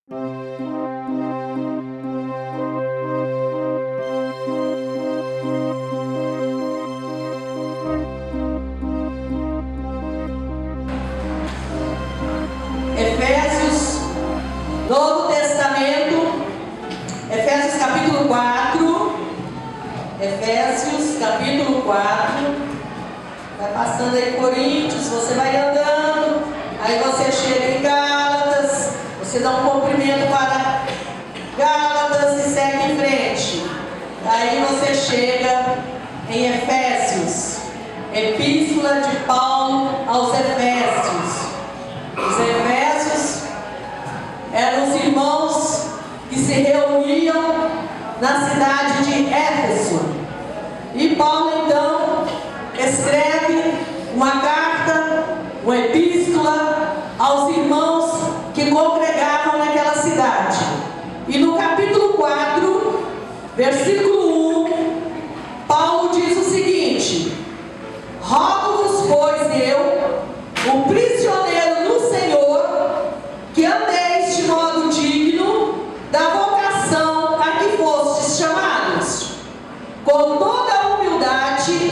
Efésios, Novo Testamento, Efésios capítulo 4. Efésios capítulo 4. Vai passando aí Coríntios, você vai andando, aí você chega em Gálatas, você dá um cumprimento para Gálatas e segue em frente. Aí você chega em Efésios, Epístola de Paulo aos Efésios. Os Efésios eram os irmãos que se reuniam na cidade de Éfeso. E Paulo então escreve uma carta, uma epístola aos irmãos que congregavam naquela cidade. E no capítulo 4, versículo 1, Paulo diz o seguinte: rogo-vos, pois eu, o prisioneiro no Senhor, que andeis de modo digno da vocação a que fostes chamados, com toda a humildade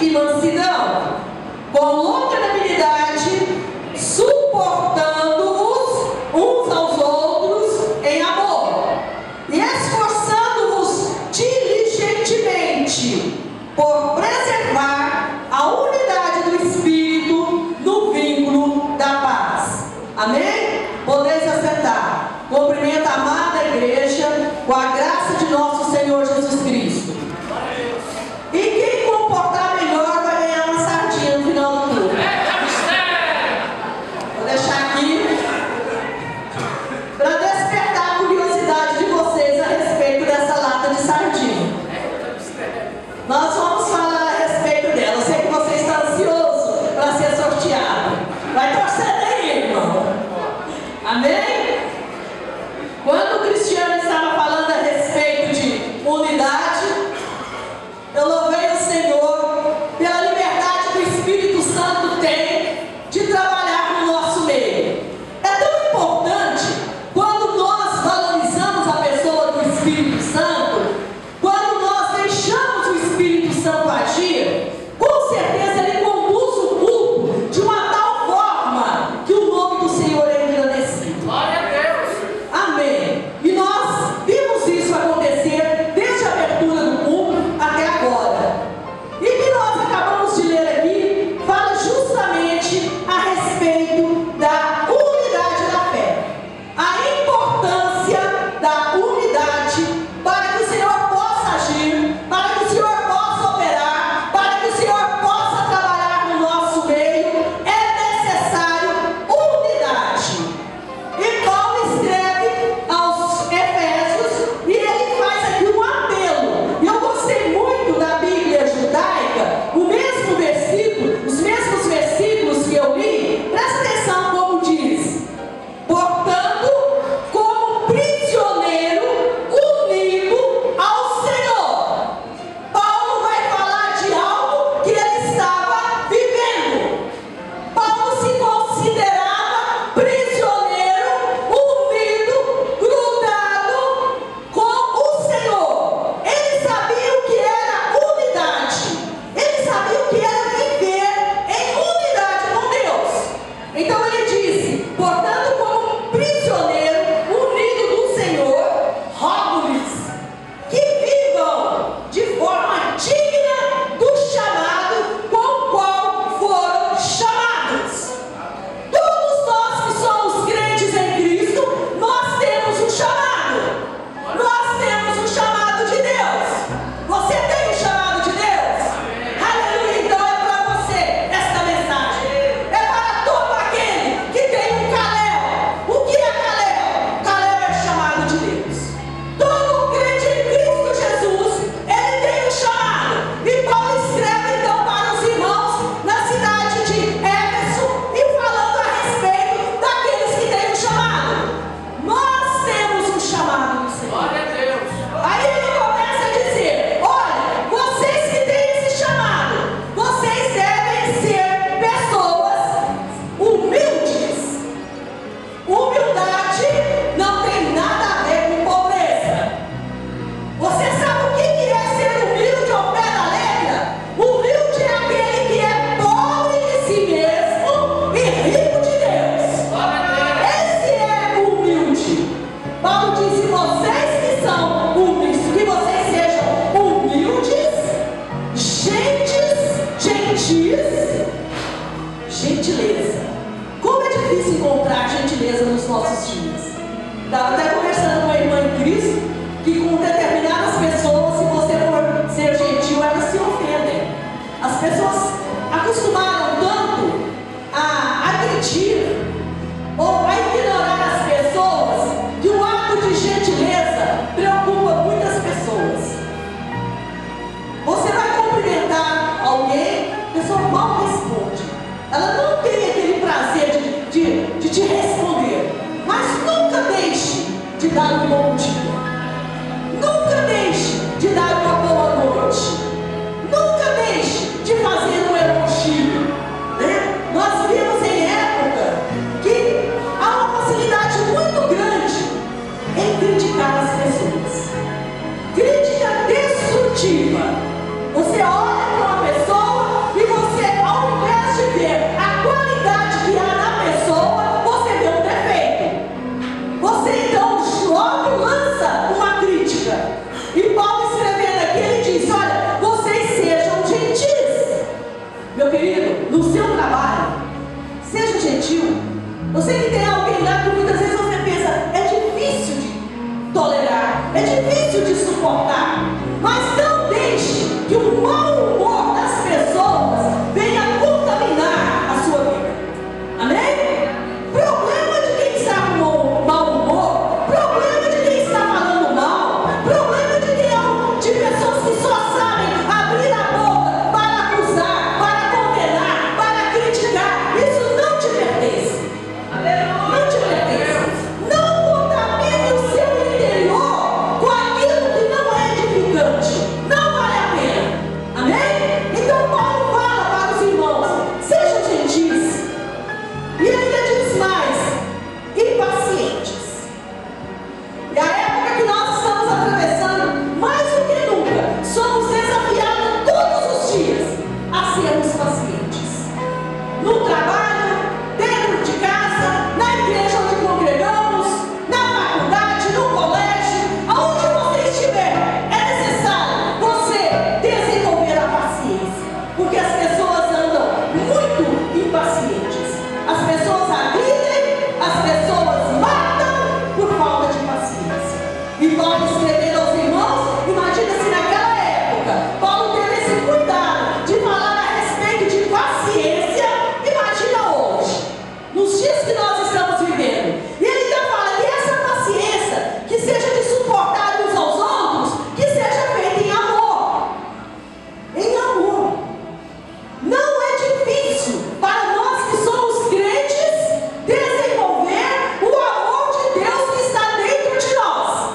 de dar um bom dia. Nunca deixe de dar uma boa noite. Nunca deixe de fazer um elogio, né? Nós vivemos em época que há uma facilidade muito grande em criticar as pessoas. Crítica destrutiva. Você olha para uma pessoa e você, ao invés de ver a qualidade que há na pessoa, você vê um defeito. Você então logo lança uma crítica. E Paulo escrevendo aqui, ele diz: olha, vocês sejam gentis. Meu querido, no seu trabalho, seja gentil. Você que tem alguém lá que muitas vezes você pensa, é difícil de tolerar, é difícil de suportar. Mas não deixe que o mau humor das pessoas venha contaminar a sua vida. Amém? Problema de quem está com mau humor, problema de quem está falando mal, problema de pessoas que só sabem abrir a boca para acusar, para condenar, para criticar. Isso não te pertence. Não te pertence. Não contamine o seu interior com aquilo que não é edificante. Não vale a pena. Amém? Então Paulo fala para os irmãos: sejam gentis. E ainda diz mais: impacientes. E a época que nós estamos atravessando, mais do que nunca, somos desafiados todos os dias a sermos pacientes. No trabalho, dentro de casa, na igreja onde congregamos, na faculdade, no colégio, aonde você estiver, é necessário você desenvolver a paciência, porque as pessoas andam muito impacientes. As pessoas agridem, as pessoas matam por falta de paciência. E Paulo escrevendo aos irmãos, imagina se naquela época Paulo teve esse cuidado de falar a respeito de paciência. Imagina hoje, nos dias que nós estamos vivendo. E ele ainda fala que essa paciência, que seja de suportar uns aos outros, que seja feita em amor. Em amor. Não é difícil para nós que somos crentes desenvolver o amor de Deus que está dentro de nós.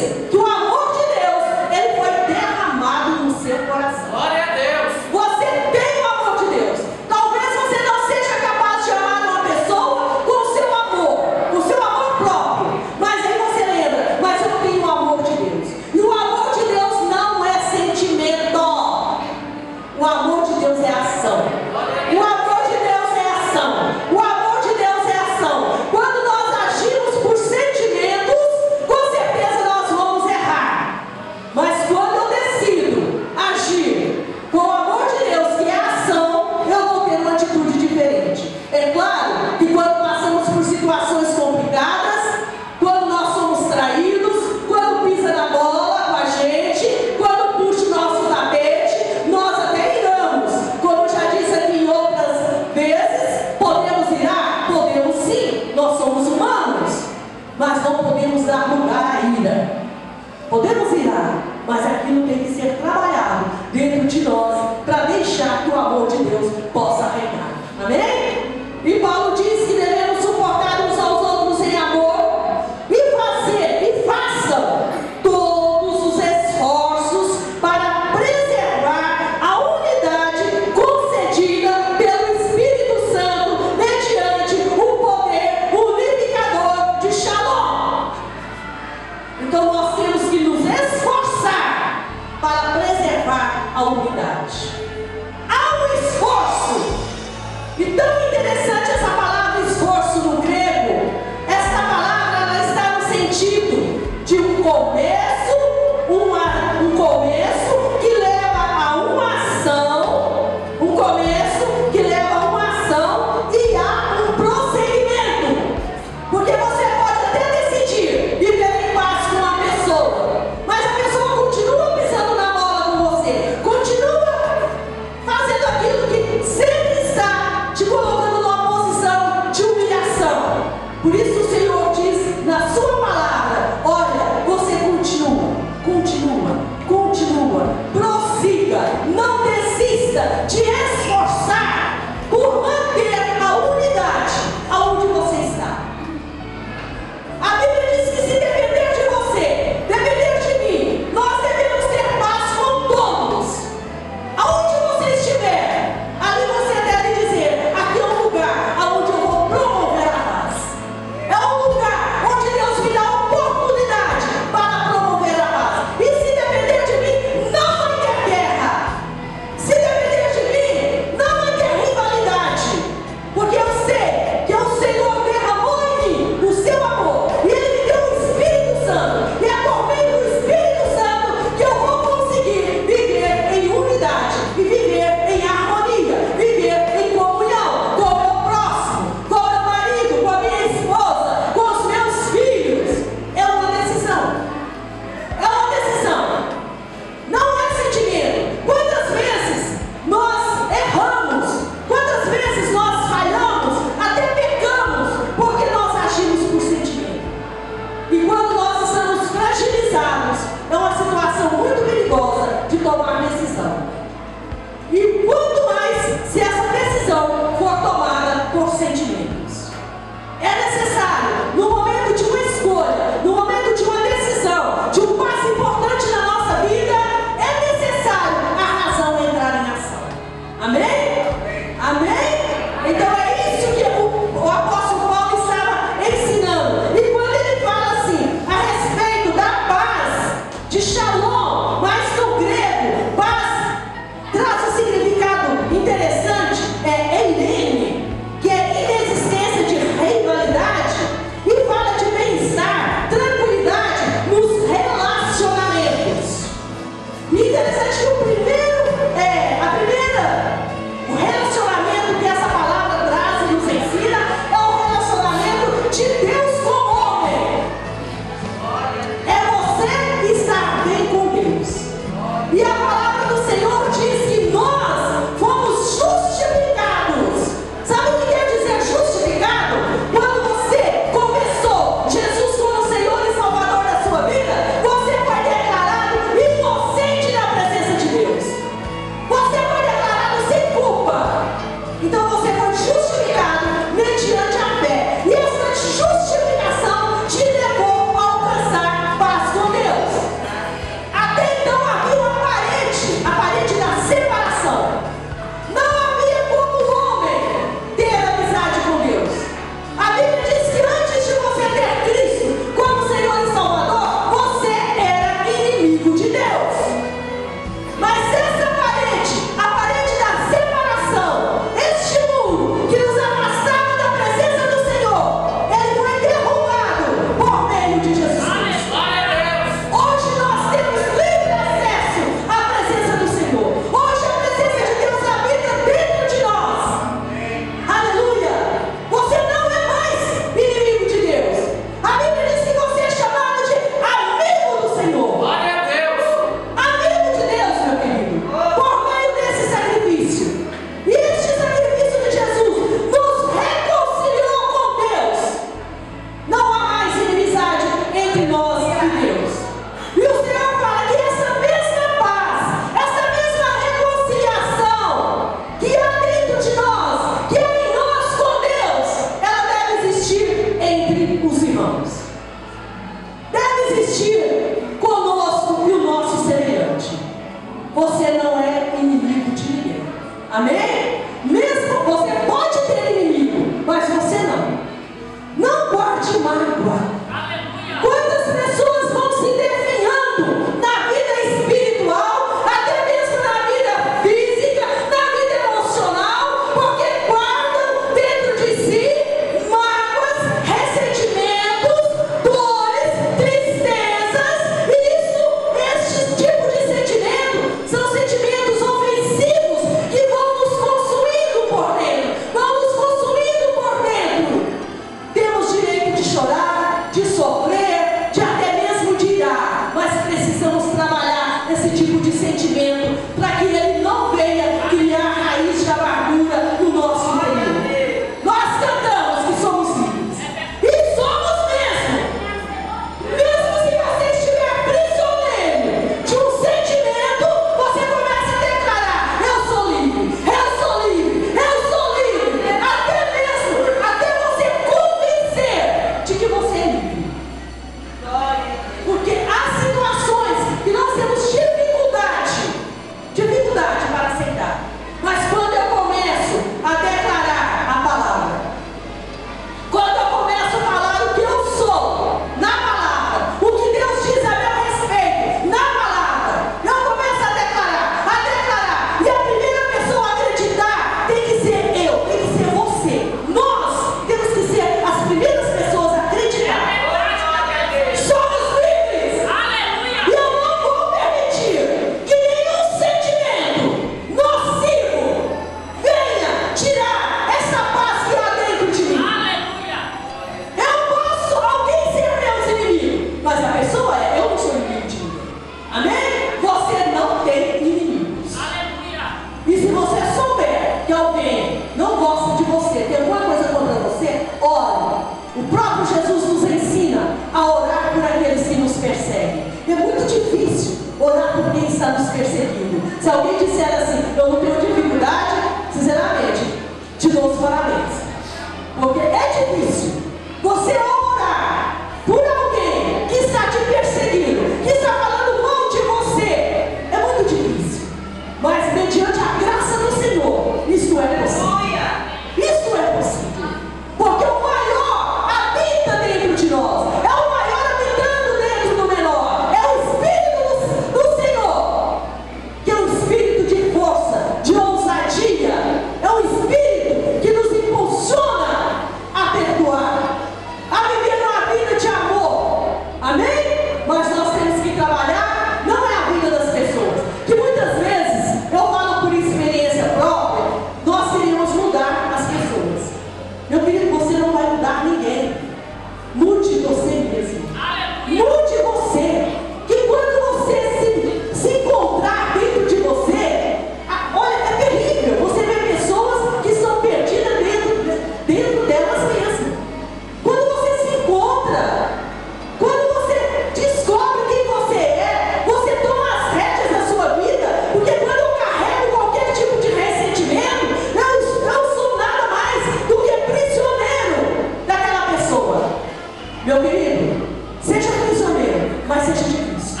Meu querido, seja prisioneiro, mas seja de Cristo.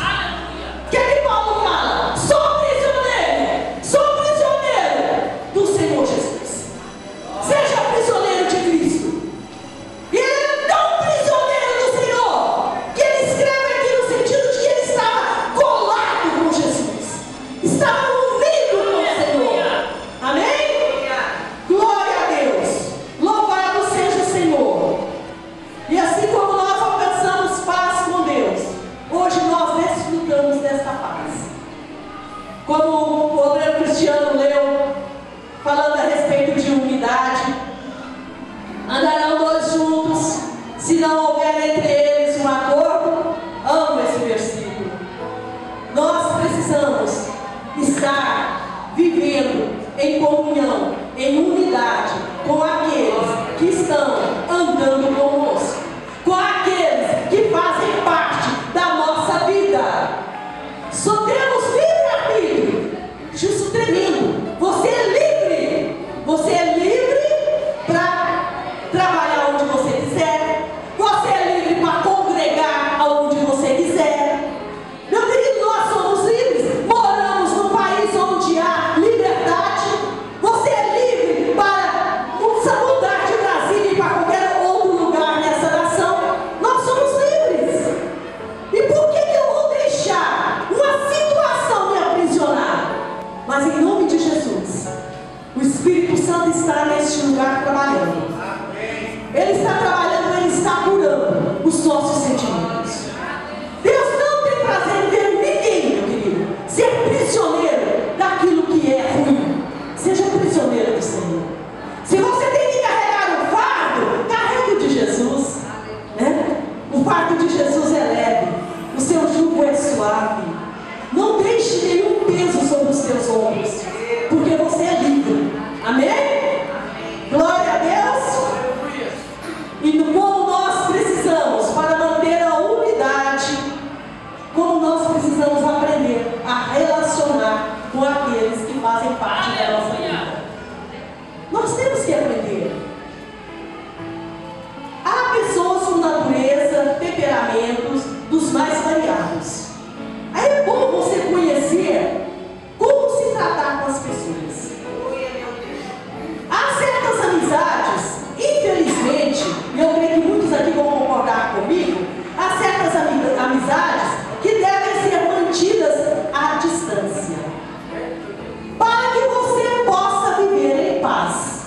O que é que Paulo fala? Sou prisioneiro do Senhor Jesus. Seja prisioneiro de Cristo. E ele é tão prisioneiro do Senhor que ele escreve aqui no sentido de que ele estava colado com Jesus, estava unido com o Senhor. Amém? Glória a Deus. Louvado seja o Senhor. E assim como nós alcançamos paz com Deus, hoje nós desfrutamos desta paz. Como o obreiro Cristiano leu, falando a respeito de unidade: andarão dois juntos, se não houver entre eles um acordo. Amo esse versículo. Nós precisamos estar vivendo em comunhão, em unidade com aqueles que estão andando conosco, com aqueles que fazem parte da nossa vida. Só temos livre-arbítrio. Justo tremendo. Você é livre. Você é livre para trabalhar onde você quiser. Você é livre para congregar aonde você quiser. Meu querido, nós somos livres. Moramos num país onde há liberdade. Você é livre para mudar de Brasília e para qualquer outro lugar nessa nação. Nós somos livres. E por que eu vou deixar uma situação me aprisionar? Mas em nome de Jesus, o Espírito Santo está neste lugar trabalhando. Ele está trabalhando, ele está curando os nossos sentimentos. Deus não tem prazer em ver ninguém, meu querido, ser prisioneiro daquilo que é ruim. Seja prisioneiro do Senhor. Se você tem que carregar o fardo, carregue o de Jesus, né? O fardo de Jesus é leve, o seu jugo é suave. Não deixe nenhum peso sobre os seus ombros, porque você é livre. Amém? Glória a Deus. E como nós precisamos, para manter a unidade, como nós precisamos aprender a relacionar com aqueles que fazem parte da nossa vida. Nós temos que aprender. Há pessoas com natureza, temperamentos dos mais variados. Aí é bom você conhecer como se tratar com as pessoas. Há certas amizades, infelizmente, e eu creio que muitos aqui vão concordar comigo, há certas amizades que devem ser mantidas à distância, para que você possa viver em paz.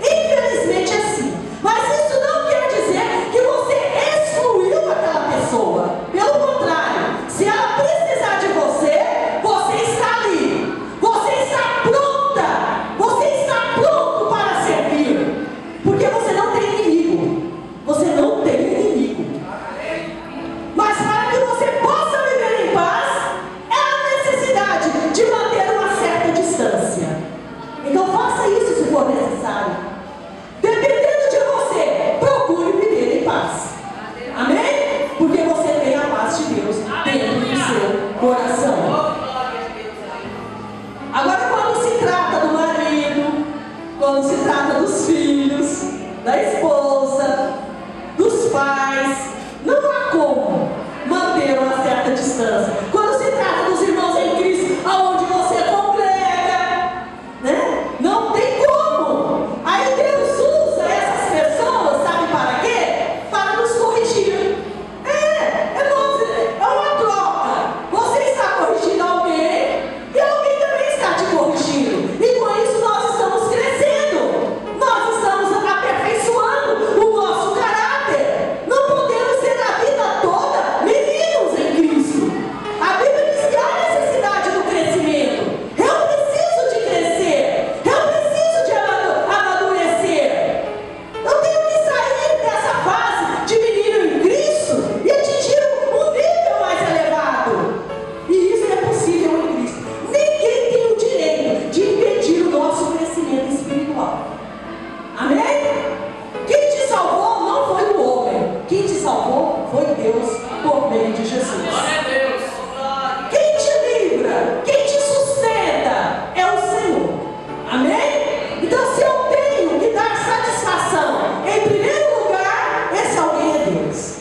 Infelizmente é assim. Mas isso não quer dizer que você excluiu aquela pessoa. Pelo contrário, se ela precisar de você, você está ali. Você está pronta. Você está pronto para servir. Porque você não tem inimigo. Você não tem inimigo. Mas para que você possa viver em paz, é a necessidade de manter uma certa distância. Então faça isso se for necessário. Dependendo de você, procure viver em paz. Amém? Porque você tem a paz de Deus dentro do seu coração. Agora, quando se trata do marido, quando se trata dos filhos, da esposa, dos pais, não há como manter uma certa distância. Quando se trata dos irmãos em Cristo, aonde você congrega, né? Não tem como. Aí Deus usa essas pessoas, sabe para quê? Para nos corrigir. É uma troca. Você está corrigindo alguém e alguém também está te corrigindo. E com isso nós estamos crescendo. Nós estamos aperfeiçoando o nosso caráter. Não podemos ser a vida toda meninos em Cristo. A Bíblia diz que há necessidade do crescimento. Eu preciso de crescer. Eu preciso de amadurecer. Eu tenho que sair dessa fase de menino em Cristo e atingir um nível mais elevado. E isso é possível em Cristo. Ninguém tem o direito de impedir o nosso crescimento espiritual. Amém? Quem te salvou não foi o homem. Quem te salvou foi Deus por meio de Jesus. Quem te livra, quem te sustenta é o Senhor. Amém? Então, se eu tenho que dar satisfação, em primeiro lugar, esse alguém é Deus.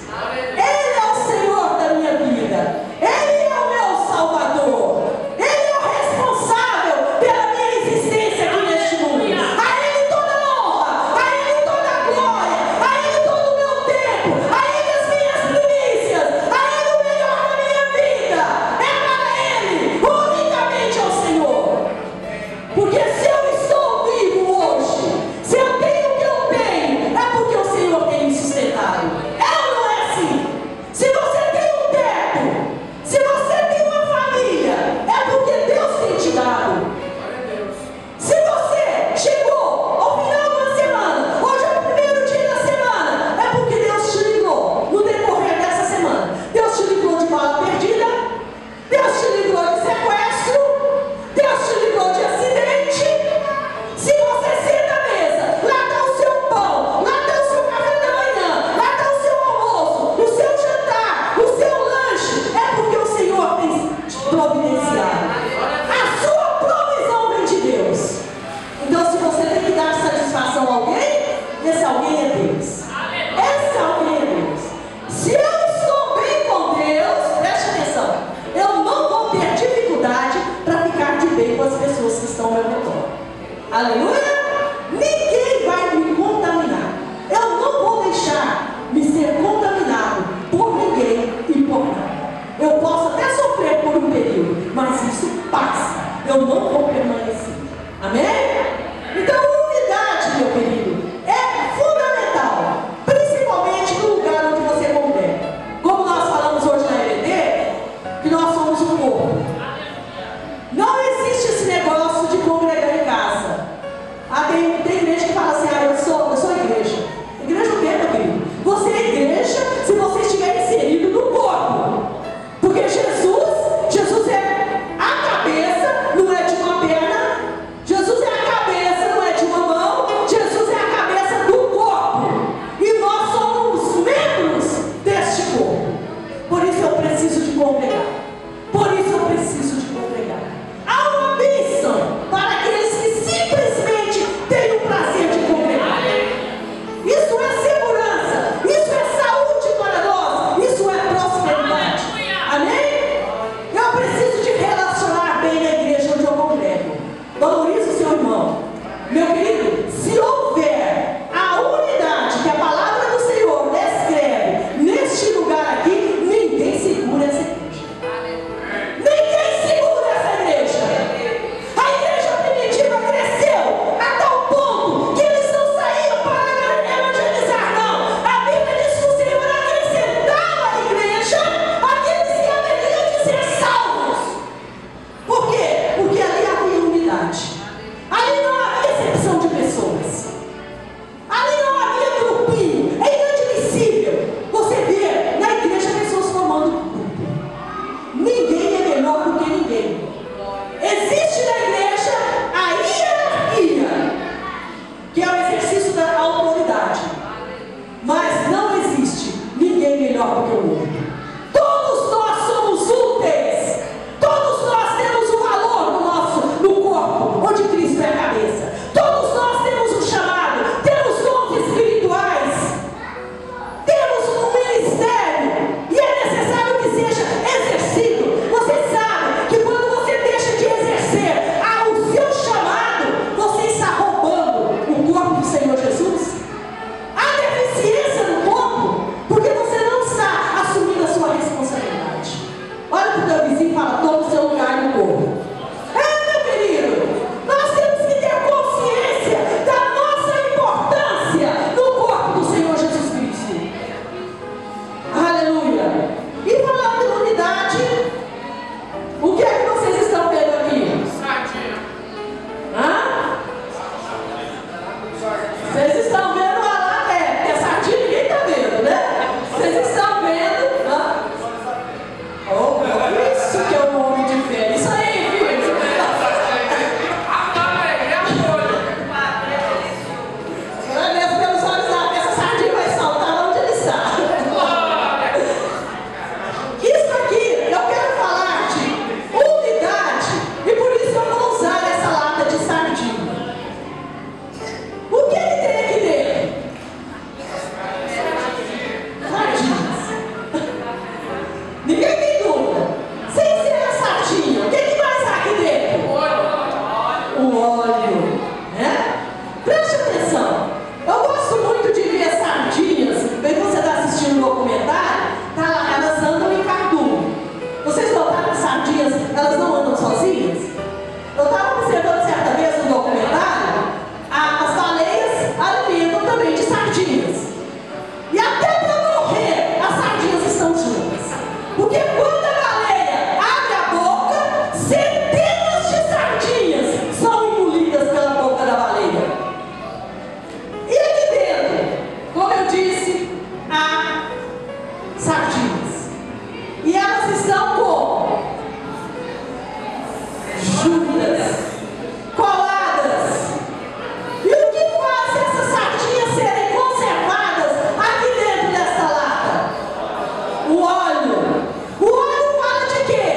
O óleo. O óleo fala de quê?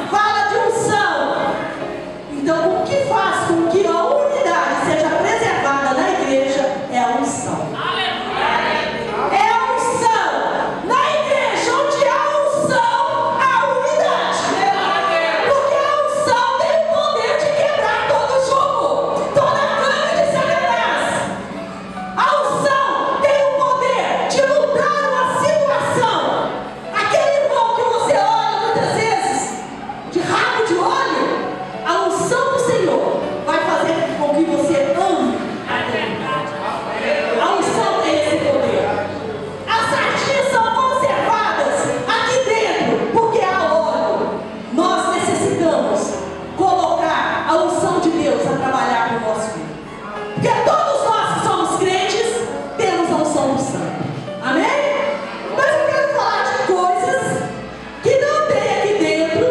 Fala de unção. Então, o que faz com que a unidade seja preservada na igreja é a unção. É a unção. Na igreja onde há unção, há unidade. Porque a unção tem o poder de quebrar todo jugo, toda cana de Satanás. A unção tem o poder de mudar uma situação. Aquele irmão que você olha muitas vezes de rabo de olho, a unção do Senhor vai fazer com que você ame. A unção tem esse poder. As sardinhas são conservadas aqui dentro porque há óleo. Nós necessitamos colocar a unção de Deus a trabalhar no nosso meio. Porque todos nós que somos crentes temos a unção do santo. Amém? Mas eu quero falar de coisas que não tem aqui dentro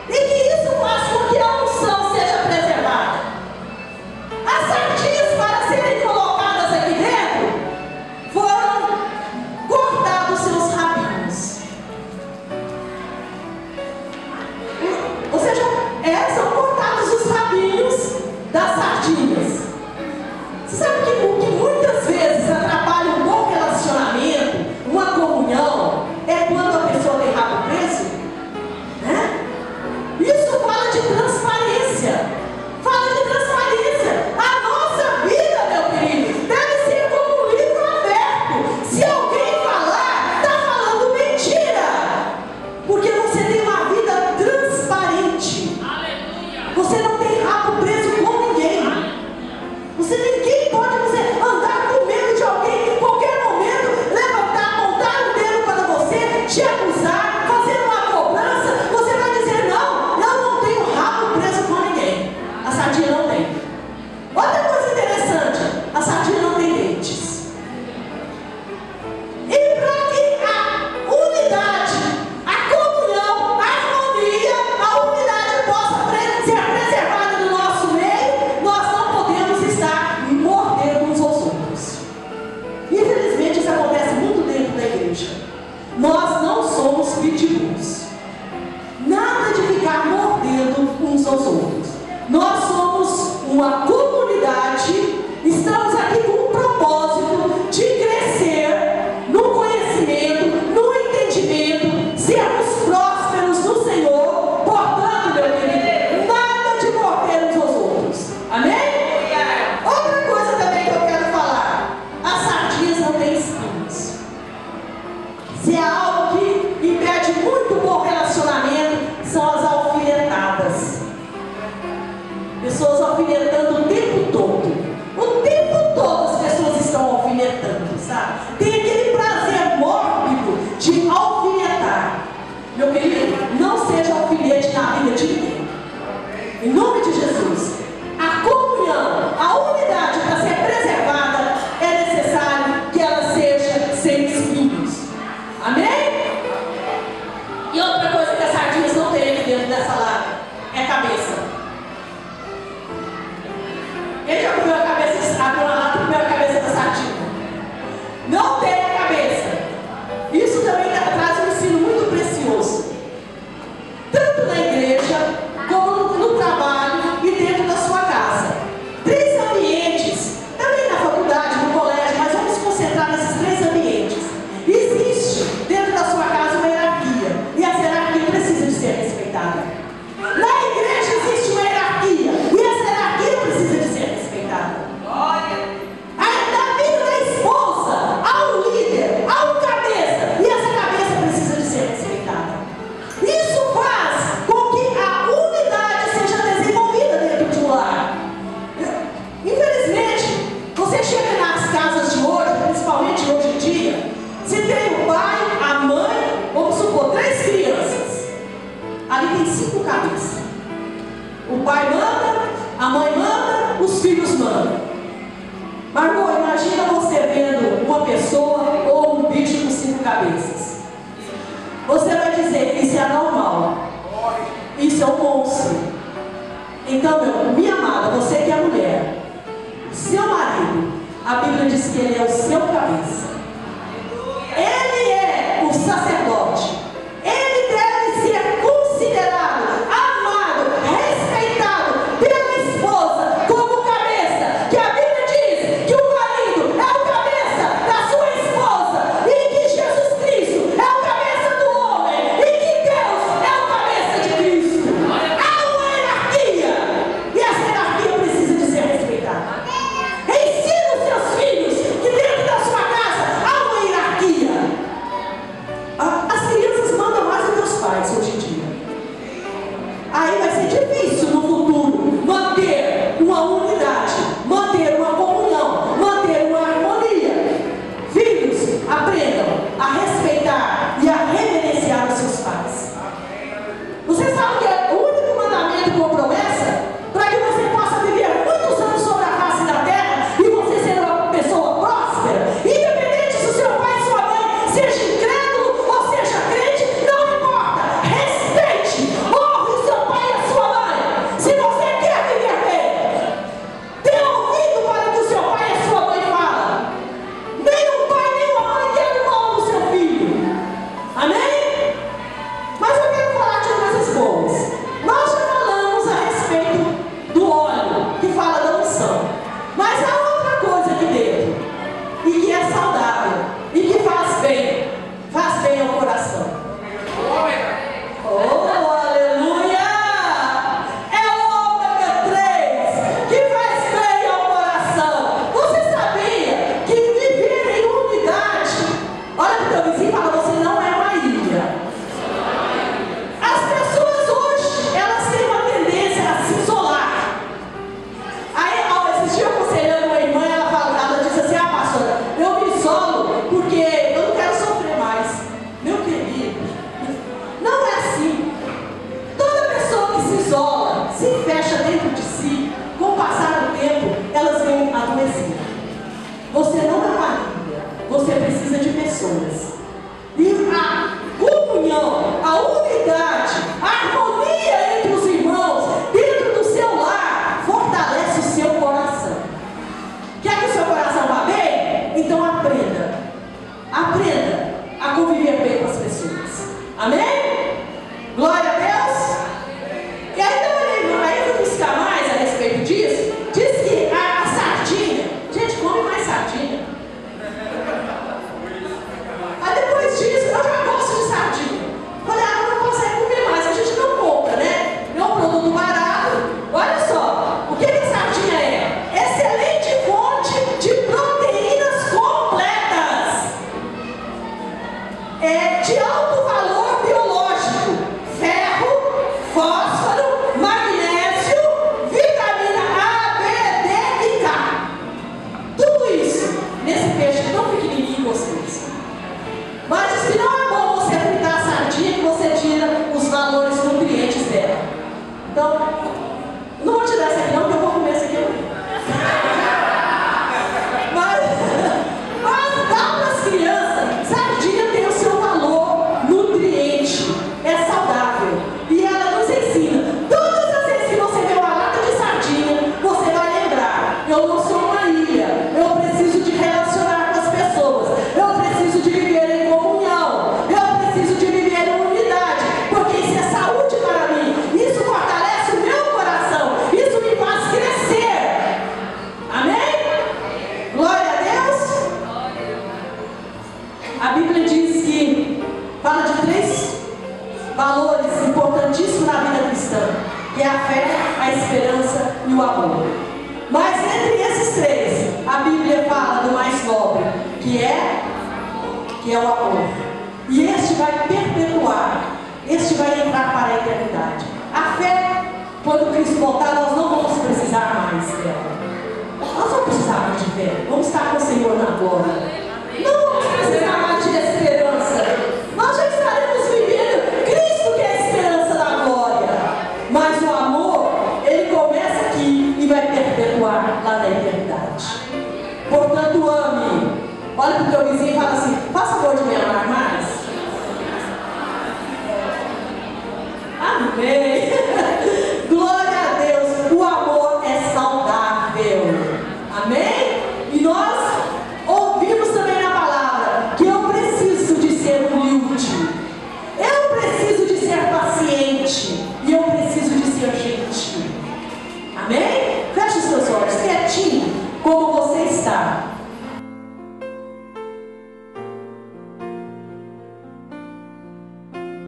e que isso faz com que a unção seja preservada. As sardinhas, para serem colocadas aqui dentro, foram cortados seus rabinhos. Ou seja, são cortados os rabinhos das sardinhas. Você sabe que o que muitas vezes atrapalha um bom relacionamento, uma comunhão, é quando a pessoa tem rabo preso? Né? Isso fala de transparência. Fala de transparência. A nossa vida, meu querido, deve ser como um livro aberto. Se alguém falar, está falando mentira. Porque você tem uma vida transparente. Você não tem rabo preso com ninguém. Ninguém pode andar com medo de alguém em qualquer momento levantar, apontar o dedo para você, te acusar, fazer uma cobrança. Você vai dizer: não, eu não tenho rabo preso com ninguém. A sardinha não tem. Outra coisa interessante: a sardinha não tem dentes. E para que a unidade, a comunhão, a harmonia, a unidade possa ser preservada no nosso meio, nós não podemos estar mordendo uns aos outros. Infelizmente isso acontece muito dentro da igreja. Nós não somos pitbulls. Nada de ficar mordendo uns aos outros. Nós somos uma comunidade, estamos aqui com um propósito de crescer no conhecimento, no entendimento, sermos prósperos no Senhor. Portanto, meu querido, nada de morder uns aos outros. Amém? Outra coisa também que eu quero falar: as sardinhas não têm espinhos. Se há algo que impede muito bom relacionamento, são as alfinetadas. Pessoas alfinetando o tempo todo. O tempo todo as pessoas estão alfinetando, sabe? Tem aquele prazer mórbido de alfinetar. Meu querido, não seja alfinete na vida de ninguém. Em nome de Jesus. A comunhão, a unidade, para ser preservada, é necessário que ela seja sem espinhos. Amém? E outra coisa que as sardinhas não têm aqui dentro dessa lata é cabeça. Quem já comeu a cabeça, abriu uma lata e comeu a cabeça da sardinha? Não tem a cabeça. Isso também traz um ensino muito precioso. Tanto na igreja, como no trabalho e dentro da sua casa. 3 ambientes, também na faculdade, no colégio, mas vamos concentrar nesses 3 ambientes. Existe dentro da sua casa uma hierarquia, e essa hierarquia precisa de ser respeitada. Na igreja existe uma hierarquia, e essa hierarquia precisa de ser respeitada. Na vida da esposa, há um líder, há um cabeça, e essa cabeça precisa de ser respeitada. Isso faz com que a unidade seja desenvolvida dentro de um lar. Infelizmente, você chega nas casas de hoje, principalmente hoje em dia, se tem o pai, a mãe, vamos supor, 3 crianças. Ali tem 5 cabeças. O pai manda, a mãe manda, os filhos mandam. Margot, imagina você vendo uma pessoa ou um bicho com 5 cabeças. Você vai dizer que isso é anormal. Isso é um monstro. Então, minha amada, você que é mulher, seu marido, a Bíblia diz que ele é o seu cabeça. Ele é Amém? Glória a Deus. E aí eu vou buscar mais a respeito disso. Diz que a sardinha, gente, come mais sardinha. Aí depois disso, eu já gosto de sardinha. Falei, não consegue comer mais, a gente não compra, né? É um produto barato. Olha só, o que a sardinha é? Excelente fonte de proteínas completas. De alto valor biológico. Ferro, fósforo, magnésio, vitamina A, B, D e K. Tudo isso nesse peixe tão pequenininho e gostoso. Mas diz que não é bom você fritar a sardinha que você tira os valores nutrientes dela. Então, não vou tirar essa aqui não, porque eu vou comer essa aqui amanhã. Mas dá para as crianças. Sardinha tem o seu valor nutriente. É saudável. E ela nos ensina. Todas as vezes que você vê uma lata de sardinha, você vai lembrar: eu não sou uma ilha. Eu preciso de relacionar com as pessoas. Eu preciso de viver em comunhão. Eu preciso de viver em unidade. Porque isso é saúde para mim. Isso fortalece o meu coração. Isso me faz crescer. Amém? Glória a Deus. A Bíblia diz que fala de 3 valores importantíssimos na vida cristã, que é a fé, a esperança e o amor. Mas entre esses 3, a Bíblia fala do mais nobre, que é o amor. E este vai perpetuar, este vai entrar para a eternidade. A fé, quando Cristo voltar, nós não vamos precisar mais dela. Nós vamos precisar mais de fé. Vamos estar com o Senhor na glória. Não vamos precisar mais de esperança. Nós já estaremos vivendo Cristo, que é a esperança da glória. Mas o amor, ele começa aqui e vai perpetuar lá na eternidade. Portanto, ame. Olha para o teu vizinho e fala assim: faça favor de me amar.